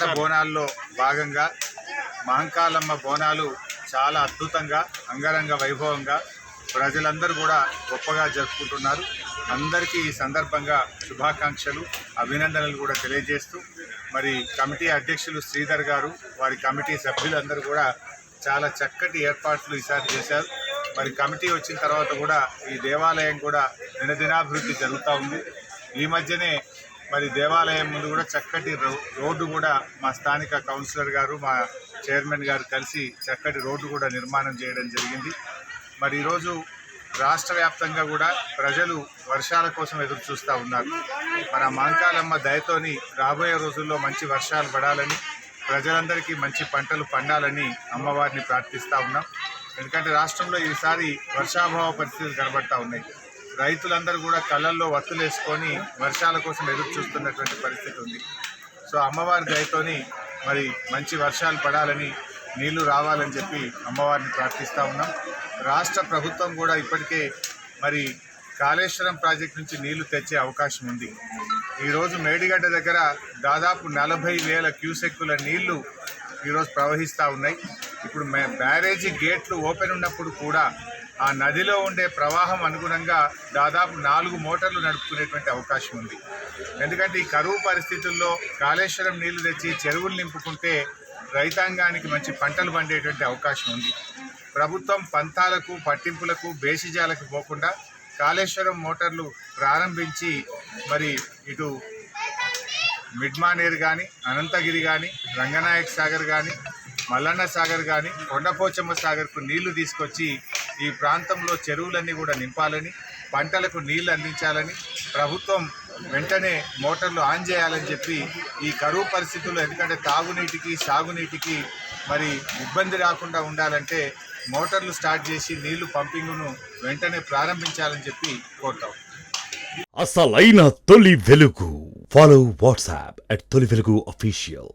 ఆషాఢ బోనాల్లో భాగంగా మహంకాళమ్మ బోనాలు చాలా అద్భుతంగా అంగరంగ వైభవంగా ప్రజలందరూ కూడా గొప్పగా జరుపుకుంటున్నారు. అందరికీ ఈ సందర్భంగా శుభాకాంక్షలు, అభినందనలు కూడా తెలియజేస్తూ మరి కమిటీ అధ్యక్షులు శ్రీధర్ గారు, వారి కమిటీ సభ్యులందరూ కూడా చాలా చక్కటి ఏర్పాట్లు ఈసారి చేశారు. మరి కమిటీ వచ్చిన తర్వాత కూడా ఈ దేవాలయం కూడా దినదినాభివృద్ధి జరుగుతూ ఉంది. ఈ మధ్యనే మరి దేవాలయం ముందు కూడా చక్కటి రోడ్డు కూడా మా స్థానిక కౌన్సిలర్ గారు, మా చైర్మన్ గారు కలిసి చక్కటి రోడ్డు కూడా నిర్మాణం చేయడం జరిగింది. మరి ఈరోజు రాష్ట్ర వ్యాప్తంగా కూడా ప్రజలు వర్షాల కోసం ఎదురు చూస్తూ ఉన్నారు. మన మహంకాళమ్మ దయతోని రాబోయే రోజుల్లో మంచి వర్షాలు పడాలని, ప్రజలందరికీ మంచి పంటలు పండాలని అమ్మవారిని ప్రార్థిస్తూ ఉన్నాం. ఎందుకంటే రాష్ట్రంలో ఈసారి వర్షాభావ పరిస్థితులు కనబడతా ఉన్నాయి. రైతులందరూ కూడా కళ్ళల్లో వత్తులేసుకొని వర్షాల కోసం ఎదురు చూస్తున్నటువంటి పరిస్థితి ఉంది. సో అమ్మవారి దయతోని మరి మంచి వర్షాలు పడాలని, నీళ్లు రావాలని చెప్పి అమ్మవారిని ప్రార్థిస్తూ ఉన్నాం. రాష్ట్ర ప్రభుత్వం కూడా ఇప్పటికే మరి కాళేశ్వరం ప్రాజెక్టు నుంచి నీళ్లు తెచ్చే అవకాశం ఉంది. ఈరోజు మేడిగడ్డ దగ్గర దాదాపు 40,000 క్యూసెక్కుల నీళ్లు ఈరోజు ప్రవహిస్తూ ఉన్నాయి. ఇప్పుడు బ్యారేజీ గేట్లు ఓపెన్ ఉన్నప్పుడు కూడా ఆ నదిలో ఉండే ప్రవాహం అనుగుణంగా దాదాపు 4 మోటార్లు నడుపుకునేటువంటి అవకాశం ఉంది. ఎందుకంటే ఈ కరువు పరిస్థితుల్లో కాళేశ్వరం నీళ్లు తెచ్చి చెరువులు నింపుకుంటే రైతాంగానికి మంచి పంటలు పండేటువంటి అవకాశం ఉంది. ప్రభుత్వం పంతాలకు, పట్టింపులకు, బేసిజాలకు పోకుండా కాళేశ్వరం మోటార్లు ప్రారంభించి మరి ఇటు మిడ్మానేర్ కానీ, అనంతగిరి కానీ, రంగనాయక్ సాగర్ కానీ, మల్లన్న సాగర్ కానీ, కొండపోచమ్మ సాగర్కు నీళ్లు తీసుకొచ్చి ఈ ప్రాంతంలో చెరువులన్నీ కూడా నింపాలని, పంటలకు నీళ్లు అందించాలని ప్రభుత్వం వెంటనే మోటార్లు ఆన్ చేయాలని చెప్పి ఈ కరువు పరిస్థితుల్లో, ఎందుకంటే తాగునీటికి, సాగునీటికి మరి ఇబ్బంది రాకుండా ఉండాలంటే మోటార్లు స్టార్ట్ చేసి నీళ్లు పంపింగ్ను వెంటనే ప్రారంభించాలని చెప్పి కోరుతాం. అసలైన తొలి వెలుగు. ఫాలో వాట్సాప్ @తొలి వెలుగు official.